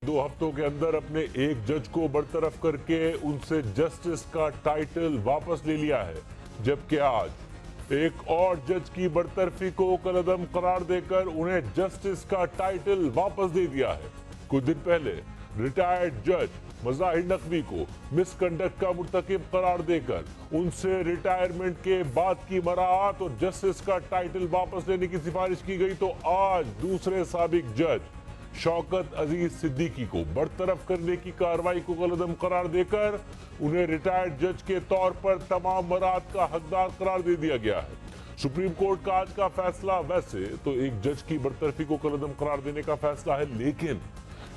2 ہفتوں کے اندر اپنے ایک جج کو برطرف کر کے ان سے جسٹس کا ٹائٹل واپس لے لیا ہے، جبکہ آج ایک اور جج کی برطرفی کو کالعدم قرار دے کر انہیں جسٹس کا ٹائٹل واپس دے دیا ہے۔ کچھ دن پہلے ریٹائرڈ جج مظاہر نقوی کو مس کنڈکٹ کا مرتکب قرار دے کر ان سے ریٹائرمنٹ کے بعد کی مراعات اور جسٹس کا ٹائٹل واپس لینے کی سفارش کی گئی، تو آج دوسرے سابق جج شوکت عزیز صدیقی کو برطرف کرنے کی کارروائی کو کالعدم قرار دے کر انہیں ریٹائرڈ جج کے طور پر تمام مراعات کا حقدار قرار دے دیا گیا ہے۔ سپریم کورٹ کا آج کا فیصلہ ویسے تو ایک جج کی برطرفی کو کالعدم قرار دینے کا فیصلہ ہے، لیکن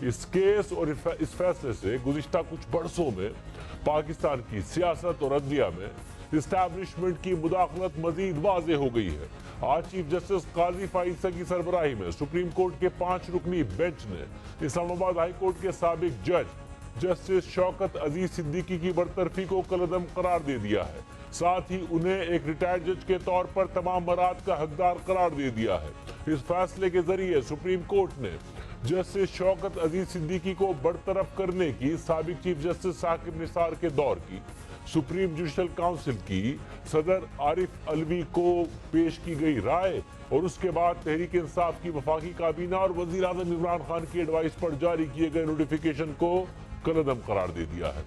اس کیس اور اس فیصلے سے گزشتہ کچھ برسوں میں پاکستان کی سیاست اور عدلیہ میں اسٹیبلشمنٹ کی مداخلت مزید واضح ہو گئی ہے۔ آج چیف جسٹس قاضی فائز کی سربراہی میں سپریم کورٹ کے 5 رکنی بینچ نے اسلام آباد ہائی کورٹ کے سابق جج جسٹس شوکت عزیز صدیقی کی برطرفی کو کالعدم قرار دے دیا ہے، ساتھ ہی انہیں ایک ریٹائرڈ جج کے طور پر تمام مراعات کا حقدار قرار دے دیا ہے۔ اس فیصلے کے ذریعے سپریم کورٹ نے جسٹس شوکت عزیز صدیقی کو برطرف کرنے کی سابق چیف جسٹس ثاقب نثار کے دور کی سپریم جوڈیشل کونسل کی صدر عارف علوی کو پیش کی گئی رائے اور اس کے بعد تحریک انصاف کی وفاقی کابینہ اور وزیر اعظم عمران خان کی ایڈوائس پر جاری کیے گئے نوٹیفیکیشن کو کالعدم قرار دے دیا ہے۔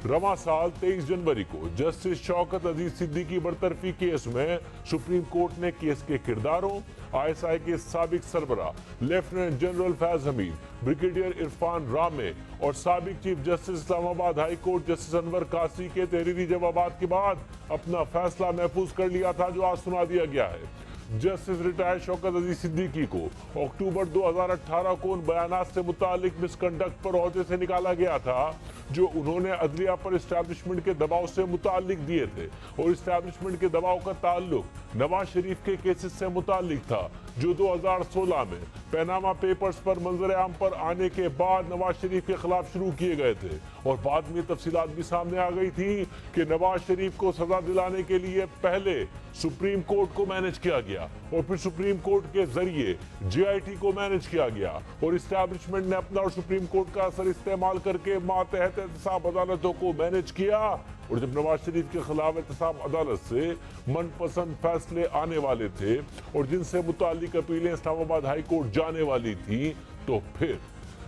رواں سال 23 جنوری کو جسٹس شوکت عزیز صدیقی برطرفی کیس میں سپریم کورٹ نے کیس کے کرداروں، ISI کے سابق سربراہ لیفٹیننٹ جنرل فیض حمید، بریگیڈیئر عرفان رامے اور سابق چیف جسٹس اسلام آباد ہائی کورٹ جسٹس انور قاسی کے تحریری جوابات کے بعد اپنا فیصلہ محفوظ کر لیا تھا، جو آج سنا دیا گیا ہے۔ جسٹس ریٹائرڈ شوکت عزیز صدیقی کو اکتوبر 2018 کو ان بیانات سے متعلق مس کنڈکٹ پر عہدے سے نکالا گیا تھا جو انہوں نے عدلیہ پر اسٹیبلشمنٹ کے دباؤ سے متعلق دیے تھے، اور اسٹیبلشمنٹ کے دباؤ کا تعلق نواز شریف کے کیسز سے متعلق تھا جو 2016 میں پیناما پیپرز پر منظر عام پر آنے کے بعد نواز شریف کے خلاف شروع کیے گئے تھے، اور بعد میں تفصیلات بھی سامنے آ گئی تھی کہ نواز شریف کو سزا دلانے کے لیے پہلے سپریم کورٹ کو مینج کیا گیا اور پھر سپریم کورٹ کے ذریعے JIT کو مینج کیا گیا، اور اسٹیبلشمنٹ نے اپنا اور سپریم کورٹ کا اثر استعمال کر کے ماتحت احتساب عدالتوں کو مینج کیا، اور جب نواز شریف کے خلاف احتساب عدالت سے من پسند فیصلے آنے والے تھے اور جن سے متعلق اپیلیں اسلام آباد ہائی کورٹ جانے والی تھیں، تو پھر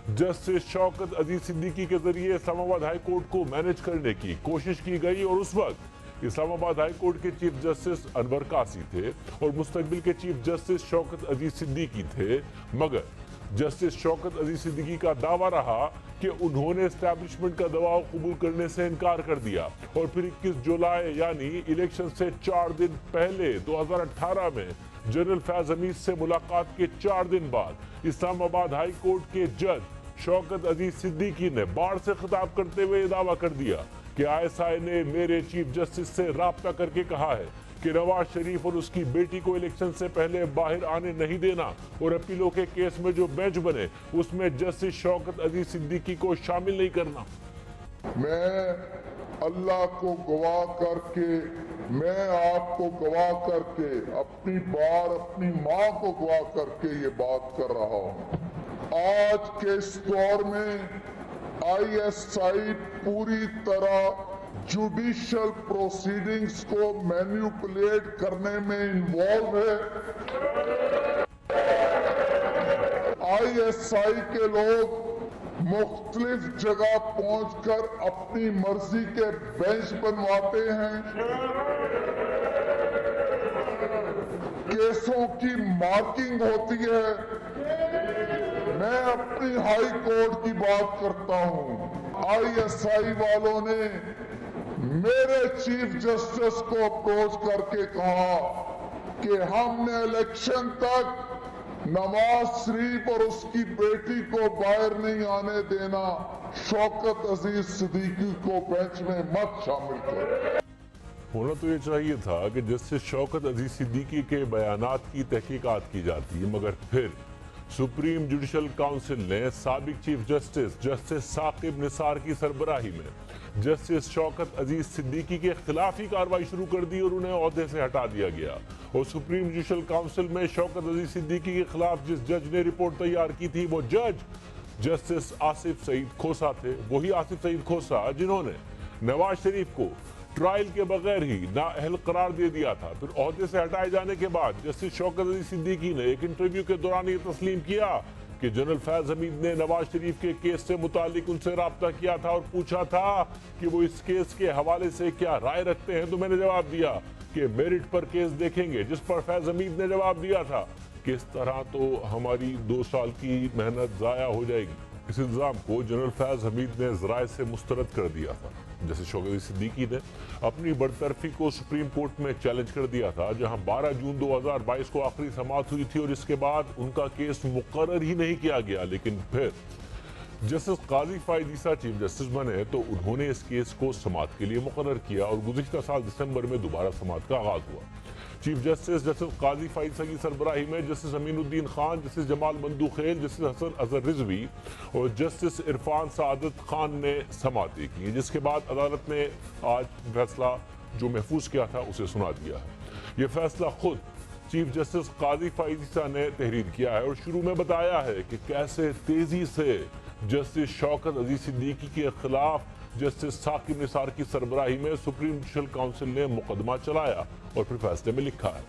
جسٹس شوکت عزیز صدیقی کے ذریعے اسلام آباد ہائی کورٹ کو مینج کرنے کی کوشش کی گئی، اور اس وقت اسلام آباد ہائی کورٹ کے چیف جسٹس انور قاسی تھے اور مستقبل کے چیف جسٹس شوکت عزیز صدیقی تھے، مگر جسٹس شوکت عزیز صدیقی کا دعویٰ رہا کہ انہوں نے اسٹیبلشمنٹ کا دباؤ قبول کرنے سے انکار کر دیا، اور پھر 21 جولائی یعنی الیکشن سے 4 دن پہلے 2018 میں جنرل فیض حمید سے ملاقات کے 4 دن بعد اسلام آباد ہائی کورٹ کے جج شوکت عزیز صدیقی نے بار سے خطاب کرتے ہوئے یہ دعویٰ کر دیا کہ ISI نے میرے چیف جسٹس سے رابطہ کر کے کہا ہے کہ نواز شریف اور اس کی بیٹی کو الیکشن سے پہلے باہر آنے نہیں دینا، اور اپیلوں کے کیس میں جو بینچ بنے اس میں جسٹس شوکت عزیز صدیقی کو شامل نہیں کرنا۔ میں اللہ کو گواہ کر کے، میں آپ کو گواہ کر کے، اپنی ماں کو گواہ کر کے یہ بات کر رہا ہوں۔ آج کے اس دور میں ISI پوری طرح جوڈیشل پروسیڈنگز کو مینیپولیٹ کرنے میں انوالو ہے۔ ISI کے لوگ مختلف جگہ پہنچ کر اپنی مرضی کے بینچ بنواتے ہیں، کیسوں کی مارکنگ ہوتی ہے۔ میں اپنی ہائی کورٹ کی بات کرتا ہوں، ISI والوں نے میرے چیف جسٹس کو اپروچ کر کے کہا کہ ہم نے الیکشن تک نواز شریف اور اس کی بیٹی کو باہر نہیں آنے دینا، شوکت عزیز صدیقی کو بینچ میں مت شامل کرو۔ ہونا تو یہ چاہیے تھا کہ جسٹس شوکت عزیز صدیقی کے بیانات کی تحقیقات کی جاتی، مگر پھر سپریم جوڈیشل کونسل نے سابق چیف جسٹس ثاقب نثار کی سربراہی میں جسٹس شوکت عزیز صدیقی کے خلاف ہی کارروائی شروع کر دی اور انہیں عہدے سے ہٹا دیا گیا، اور سپریم جوڈیشل کونسل میں شوکت عزیز صدیقی کے خلاف جس جج نے رپورٹ تیار کی تھی وہ جج जस्टिस आसिफ सईद खोसा थे। वही आसिफ सईद खोसा जिन्होंने नवाज शरीफ को ट्रायल के बगैर ही नाअहल करार दे दिया था। फिर ओहदे से हटाए जाने के बाद जस्टिस शौकत अली सिद्दीकी ने एक इंटरव्यू के दौरान ये तस्लीम किया कि जनरल फैज हमीद ने नवाज शरीफ के केस से मुतालिक उनसे राब्ता किया था और पूछा था कि वो इस केस के हवाले से क्या राय रखते हैं। तो मैंने जवाब दिया कि मेरिट पर केस देखेंगे, जिस पर फैज हमीद ने जवाब दिया था कि इस तरह तो हमारी 2 साल की मेहनत ज़ाया हो जाएगी। इस इल्ज़ाम को जनरल फैज हमीद ने ज़राए से मुस्तरद कर दिया था। जैसे शौकत अली सिद्दीकी ने अपनी बरतरफी को सुप्रीम कोर्ट में चैलेंज कर दिया था, जहां 12 जून 2022 को आखिरी समाअत हुई थी और इसके बाद उनका केस मुकर्रर ही नहीं किया गया। लेकिन फिर जस्टिस काजी फाइज ईसा चीफ जस्टिस बने तो उन्होंने इस केस को समाअत के लिए मुकर्रर किया और गुज़िश्ता साल दिसंबर में दोबारा समाअत का आगाज हुआ। चीफ जस्टिस काजी फाइज की सरबराही में justice Aminuddin Khan, justice Jamal Mandokhail, justice Hasan Azhar Rizvi और जस्टिस इरफान सादत खान ने समाअतें की, जिसके बाद अदालत ने आज फैसला जो महफूज किया था उसे सुना दिया है। ये फैसला खुद चीफ जस्टिस काजी फाइज ईसा ने तहरीर किया है और शुरू में बताया है कि कैसे तेजी से जस्टिस शौकत अली सिद्दीकी के खिलाफ जस्टिस साकिब निसार की सरबराही में सुप्रीम जुडिशल काउंसिल ने मुकदमा चलाया और फिर फैसले में लिखा है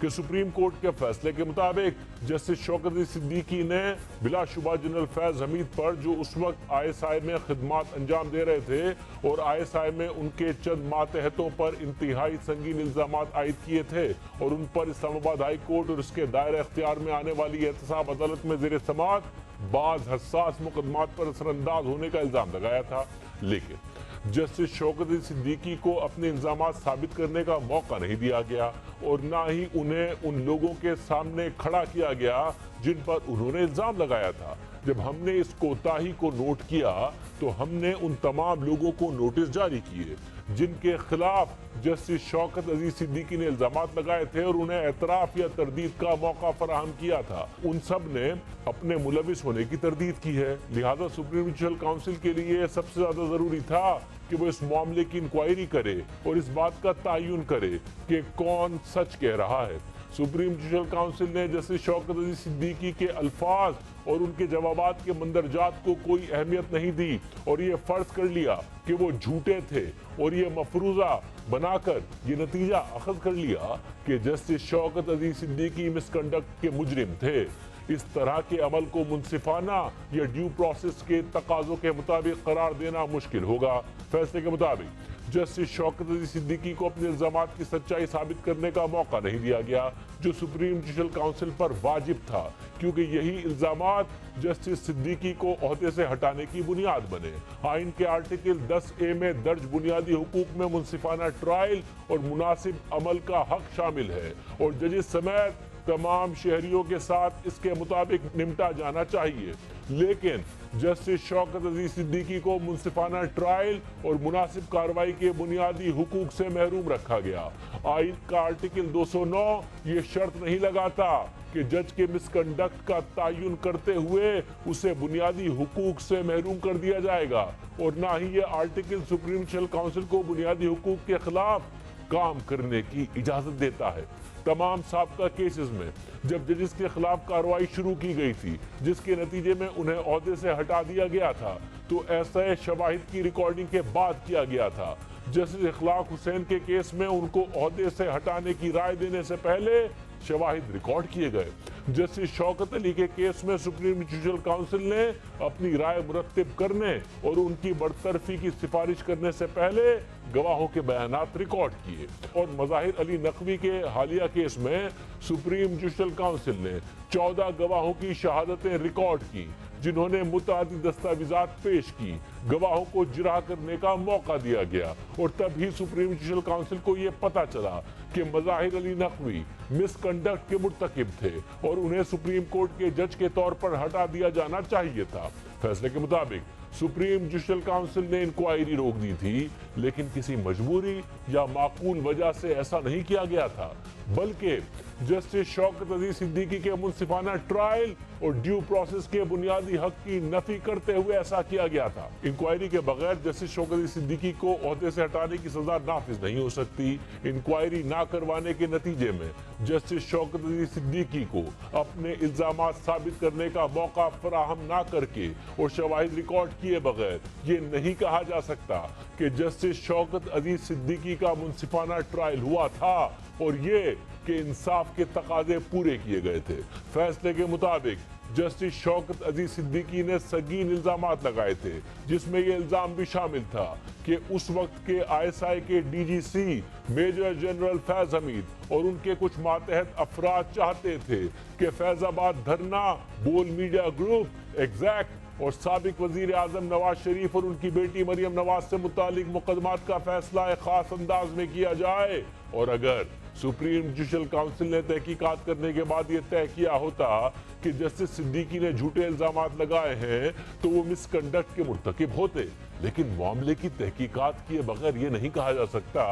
कि सुप्रीम कोर्ट के फैसले के मुताबिक जस्टिस शौकत अली सिद्दीकी ने बिलाशुबा जनरल फैज हमीद पर, जो उस वक्त ISI में खिदमात अंजाम दे रहे थे और ISI में उनके चंद मातहतों पर इंतहाई संगीन इल्जामात आयद किए थे और उन पर इस्लामाबाद हाई कोर्ट और उसके दायरे अख्तियार में आने वाली एहतसाब अदालत में ज़ेर समाअत बाज़ हसास मुकदमात पर असरअंदाज होने का इल्ज़ाम लगाया था। लेकिन जस्टिस शौकत अली सिद्दीकी को अपने इल्जामात साबित करने का मौका नहीं दिया गया और ना ही उन्हें उन लोगों के सामने खड़ा किया गया जिन पर उन्होंने इल्जाम लगाया था। जब हमने इस कोताही को नोट किया तो हमने उन तमाम लोगों को नोटिस जारी किए जिनके खिलाफ जस्टिस शौकत अली सिद्दीकी ने इल्जामात लगाए थे और उन्हें एतराफ़ या तरदीद का मौका फराहम किया था। उन सब ने अपने मुलविस होने की तरदीद की है। लिहाजा सुप्रीम जुडिशल काउंसिल के लिए सबसे ज़्यादा ज़रूरी था कि वो इस मामले की इंक्वायरी करे और इस बात का तयन करे कि कौन सच कह रहा है। सुप्रीम जुडिशल काउंसिल ने जस्टिस शौकत अली सिद्दीकी के अल्फाज और उनके जवाबात के मंदरजात को कोई अहमियत नहीं दी और ये फर्ज कर लिया कि वो झूठे थे और ये मफरूजा बनाकर ये नतीजा अखज़ कर लिया कि जस्टिस शौकत अली सिद्दीकी मिसकंडक्ट के मुजरिम थे। इस तरह के अमल को मुनसिफाना या ड्यू प्रोसेस के तकाज़ों के मुताबिक करार देना मुश्किल होगा। फैसले के मुताबिक जस्टिस शौकत अली सिद्दीकी को अपने इल्जामात की सच्चाई साबित करने का मौका नहीं दिया गया, जो सुप्रीम जुडिशल काउंसिल पर वाजिब था, क्योंकि यही इल्जामात जस्टिस सिद्दीकी को ओहदे से हटाने की बुनियाद बने। आइन के आर्टिकल 10A में दर्ज बुनियादी हुकूक में मुनसिफाना ट्रायल और मुनासिब अमल का हक शामिल है और जजेस समेत तमाम शहरियों के साथ इसके मुताबिक निपटा जाना चाहिए। लेकिन जस्टिस शौकत अली सिद्दीकी को मुनसिफाना ट्रायल और मुनासिब कार्रवाई के बुनियादी हुकूक से महरूम रखा गया। आइन का आर्टिकल 209 ये शर्त नहीं लगाता कि जज के मिसकंडक्ट का तयन करते हुए उसे बुनियादी हुकूक से महरूम कर दिया जाएगा और ना ही ये आर्टिकल सुप्रीम जुडिशल काउंसिल को बुनियादी हुकूक के खिलाफ काम करने की इजाजत देता है। तमाम साबका केसेस में जब जजेस के खिलाफ कार्रवाई शुरू की गई थी, जिसके नतीजे में उन्हें ओहदे से हटा दिया गया था, तो ऐसे शवाहिद की रिकॉर्डिंग के बाद किया गया था। जस्टिस इखलाक हुसैन के केस में उनको ओहदे से हटाने की राय देने से पहले शवाहिद रिकॉर्ड किए गए। जस्टिस शौकत अली के केस में सुप्रीम जुडिशल काउंसिल ने अपनी राय मुरत्तिब करने और उनकी बरतरफी की सिफारिश करने से पहले गवाहों के बयानात रिकॉर्ड किए और मज़ाहिर अली नकवी के हालिया केस में सुप्रीम जुडिशल काउंसिल ने 14 गवाहों की शहादतें रिकॉर्ड की, जिन्होंने मुतादी दस्तावेजात पेश की। गवाहों को जिरह करने का मौका दिया गया और तभी सुप्रीम जुडिशल काउंसिल को यह पता चला कि मज़ाहिर अली नकवी मिसकंडक्ट के मुर्तकिब थे और उन्हें सुप्रीम कोर्ट के जज के तौर पर हटा दिया जाना चाहिए था। फैसले के मुताबिक सुप्रीम जुडिशल काउंसिल ने इंक्वायरी रोक दी थी, लेकिन किसी मजबूरी या माकूल वजह से ऐसा नहीं किया गया था, बल्कि जस्टिस शौकत अजीज सिद्दीकी के मुनसिफाना ट्रायल और ड्यू प्रोसेस के बुनियादी हक की नफी करते हुए ऐसा किया गया था। इंक्वायरी के बगैर जस्टिस शौकत अजीज सिद्दीकी को ओहदे से हटाने की सजा नाफिज नहीं हो सकती। इंक्वायरी ना करवाने के नतीजे में जस्टिस शौकत अजीज सिद्दीकी को अपने इल्जामात साबित करने का मौका फराहम ना करके और शवाहिद रिकॉर्ड किए बगैर ये नहीं कहा जा सकता कि जस्टिस शौकत अजीज सिद्दीकी का मुनसिफाना ट्रायल हुआ था और ये कि इंसाफ के तकाजे पूरे किए गए थे। फैसले के मुताबिक जस्टिस शौकत अजीज सिद्दीकी ने संगीन इल्जामात लगाए थे, जिसमें यह इल्जाम भी शामिल था कि उस वक्त के ISI के DGC major general Faiz Hameed और उनके कुछ मातहत अफराद चाहते थे कि फैजाबाद धरना, बोल मीडिया ग्रुप, एग्जैक्ट और साबिक वजीर आजम नवाज शरीफ और उनकी बेटी मरियम नवाज से मुतालिक मुकदमात का फैसला एक खास अंदाज में किया जाए। और अगर सुप्रीम जुडिशल काउंसिल ने तहकीकात करने के बाद यह तय किया होता कि जस्टिस सिद्दीकी ने झूठे इल्जामात लगाए हैं तो वो मिसकंडक्ट के मुर्तकिब होते, लेकिन मामले की तहकीकात किए बगैर ये नहीं कहा जा सकता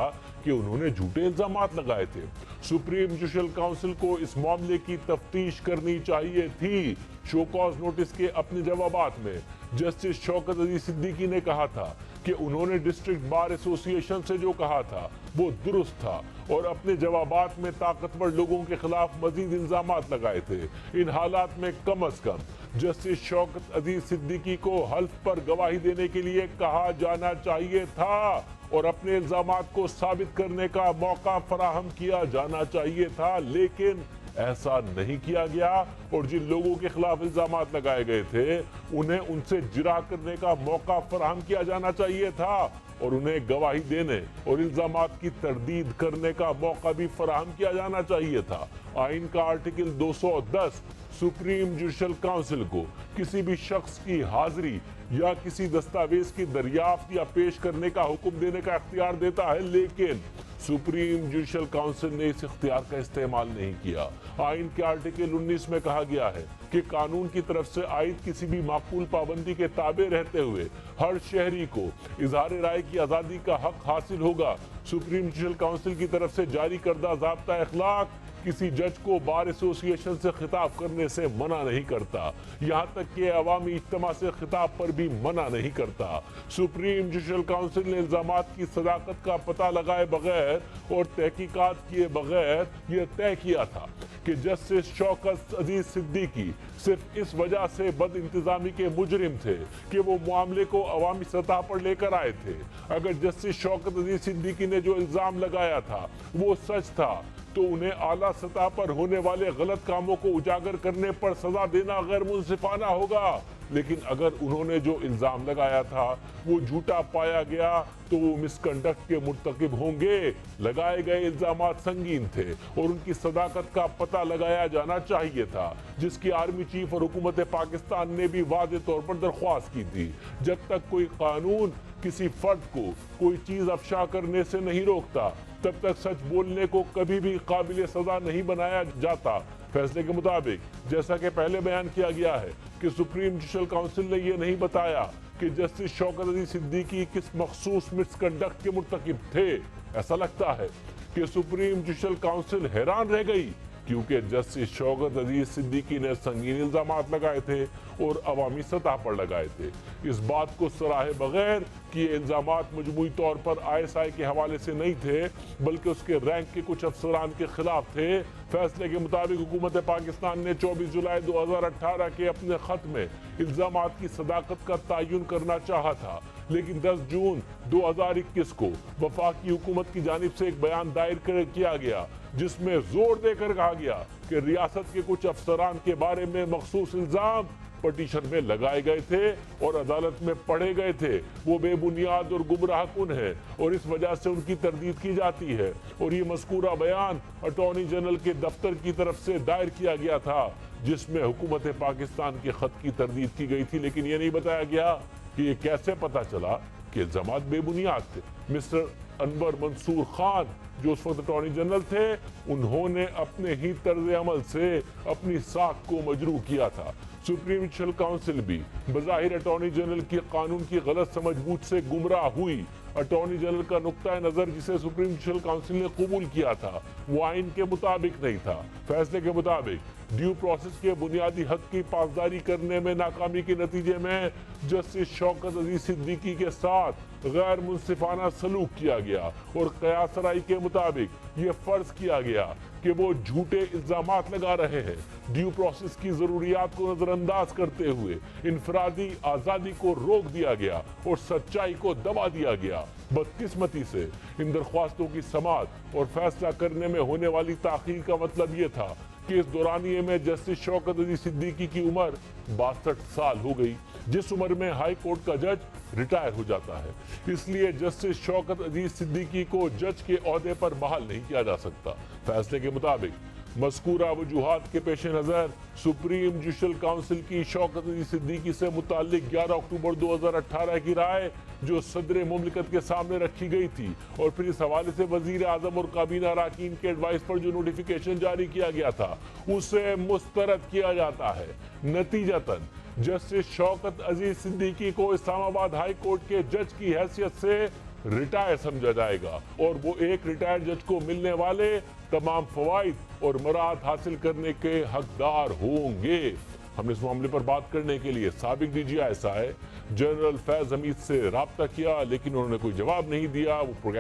कि उन्होंने झूठे इल्जामात लगाए थे। सुप्रीम जुडिशल काउंसिल को इस मामले की तफ्तीश करनी चाहिए थी। शो कॉज नोटिस के अपने जवाबात में जस्टिस शौकत अजीज सिद्दीकी ने कहा था कि उन्होंने डिस्ट्रिक्ट बार एसोसिएशन से जो कहा था वो दुरुस्त था और अपने जवाबात में ताकतवर लोगों के खिलाफ मजीद इल्जामात लगाए थे। इन हालात में कम अज कम जस्टिस शौकत अजीज सिद्दीकी को हल्फ पर गवाही देने के लिए कहा जाना चाहिए था और अपने इल्जामात को साबित करने का मौका फराहम किया जाना चाहिए था, लेकिन ऐसा नहीं किया गया और जिन लोगों के खिलाफ इल्जामात लगाए गए थे उन्हें उनसे जिरा करने का मौका फराहम किया जाना चाहिए था और उन्हें गवाही देने और इल्जामात की तरदीद करने का मौका भी फराहम किया जाना चाहिए था। आइन का आर्टिकल 210 सुप्रीम जुडिशल काउंसिल को किसी भी शख्स की हाजिरी या किसी दस्तावेज की दरियाफ्त या पेश करने का हुक्म देने का इख्तियार देता है, लेकिन सुप्रीम जुडिशल काउंसिल ने इस इख्तियार का इस्तेमाल नहीं किया। आइन के आर्टिकल 19 में कहा गया है कि कानून की तरफ से आयद किसी भी माकूल पाबंदी के ताबे रहते हुए हर शहरी को इजहार राय की आज़ादी का हक हासिल होगा। सुप्रीम जुडिशल काउंसिल की तरफ से जारी करदा ज़ाब्ता अखलाक किसी जज को बार एसोसिएशन से खिताब करने से मना नहीं करता, यहाँ तक कि अवामी इज्तिमा से खिताब पर भी मना नहीं करता। सुप्रीम जुडिशल काउंसिल ने इल्जामात की सदाकत का पता लगाए बगैर और तहकीकात किए बगैर यह तय किया था कि जस्टिस शौकत अजीज सिद्दीकी सिर्फ इस वजह से बद इंतजामी के मुजरिम थे कि वो मामले को अवामी सतह पर लेकर आए थे। अगर जस्टिस शौकत अजीज सिद्दीकी ने जो इल्जाम लगाया था वो सच था तो उन्हें आला सतह पर होने वाले गलत कामों को उजागर करने पर सजा देना गैर मुंसिफाना होगा, लेकिन अगर उन्होंने जो इल्जाम लगाया था वो झूठा पाया गया तो वो मिसकंडक्ट के मुर्तकिब होंगे। लगाए गए इल्जामात संगीन थे और उनकी सदाकत का पता लगाया जाना चाहिए था, जिसकी आर्मी चीफ और हुकूमत पाकिस्तान ने भी वाज़े तौर पर दरख्वास्त की थी। जब तक कोई कानून किसी फर्द को कोई चीज अफशा करने से नहीं रोकता तब तक सच बोलने को कभी भी काबिल सजा नहीं बनाया जाता। फैसले के मुताबिक जैसा कि पहले बयान किया गया है कि सुप्रीम जुडिशल काउंसिल ने यह नहीं बताया कि जस्टिस शौकत अजीज सिद्दीकी किस मखसूस मिसकंडक्ट के मुर्तकिब थे। ऐसा लगता है कि सुप्रीम जुडिशल काउंसिल हैरान रह गई क्योंकि जस्टिस शौकत अजीज सिद्दीकी ने संगीन इल्जामात लगाए थे और अवामी सतह पर लगाए थे। इस बात को सराहे बगैर कि ये इल्जामात मजमूई तौर पर ISI के हवाले से नहीं थे बल्कि उसके रैंक के कुछ अफसरान के खिलाफ थे। फैसले के मुताबिक हुकूमत पाकिस्तान ने 24 जुलाई 2018 के अपने खत में इल्जामात की सदाकत का तयन करना चाहा था, लेकिन 10 जून 2021 को वफाकी हुकूमत की जानिब से एक बयान दायर किया गया जिसमें जोर देकर कहा गया कि रियासत के कुछ अफसरान के बारे में मखसूस इल्जाम पटिशन में लगाए गए थे और अदालत में पढ़े गए थे, वो बेबुनियाद और गुमराहकुन है और इस वजह से उनकी तरदीद की जाती है। और ये मज़कूरा बयान अटॉर्नी जनरल के दफ्तर की तरफ से दायर किया गया था जिसमें हुकूमत पाकिस्तान के खत की तरदीद की गई थी, लेकिन ये नहीं बताया गया कि ये कैसे पता चला कि इल्जामात बेबुनियाद थे। मिस्टर अनवर मंसूर खान जो उस वक्त अटॉर्नी जनरल थे, उन्होंने अपने ही तर्ज अमल से अपनी साख को मजरू किया था। सुप्रीम जुडिशल काउंसिल भी बज़ाहिर अटॉर्नी जनरल की कानून की गलत समझ बूझ से गुमराह हुई। अटॉर्नी जनरल का नुक्ता नजर जिसे सुप्रीम जुडिशल काउंसिल ने कबूल किया था वो आइन के मुताबिक नहीं था। फैसले के मुताबिक ड्यू प्रोसेस के बुनियादी हक की पासदारी करने में नाकामी के नतीजे में जस्टिस शौकत अजीज सिद्दीकी के साथ गैर मुंसिफाना सलूक किया गया और कयास राई के मुताबिक ये फर्ज किया गया कि वो झूठे इल्जामात लगा रहे हैं। ड्यू प्रोसेस की जरूरियात को नजरअंदाज करते हुए इनफरादी आजादी को रोक दिया गया और सच्चाई को दबा दिया गया। बदकिस्मती से इन दरख्वास्तों की समाअत और फैसला करने में होने वाली ताखीर का मतलब ये था कि इस दौरानिये में जस्टिस शौकत अजीज सिद्दीकी की उम्र 62 साल हो गई, जिस उम्र में हाई कोर्ट का जज रिटायर हो जाता है। इसलिए जस्टिस शौकत अजीज सिद्दीकी को जज के ओहदे पर बहाल नहीं किया जा सकता। फैसले के मुताबिक मज़कूरा वजूहात के पेश नज़र सुप्रीम जुडिशल काउंसिल की शौकत अजीज सिद्दीकी से मुताल्लिक 11 अक्टूबर 2018 की राय जो सदर मुमलिकत के सामने रखी गई थी और फिर इस हवाले से वजीर आजम और काबीना अरकान के एडवाइस पर जो नोटिफिकेशन जारी किया गया था उसे मुस्तरद किया जाता है। नतीजतन जस्टिस शौकत अजीज सिद्दीकी को इस्लामाबाद हाई कोर्ट के जज की हैसियत से रिटायर समझा जाएगा और वो एक रिटायर्ड जज को मिलने वाले तमाम फवाइद और मराहत हासिल करने के हकदार होंगे। हमने इस मामले पर बात करने के लिए साबिक DGI जनरल फैज हमीद से राब्ता किया, लेकिन उन्होंने कोई जवाब नहीं दिया। वो प्रोग्राम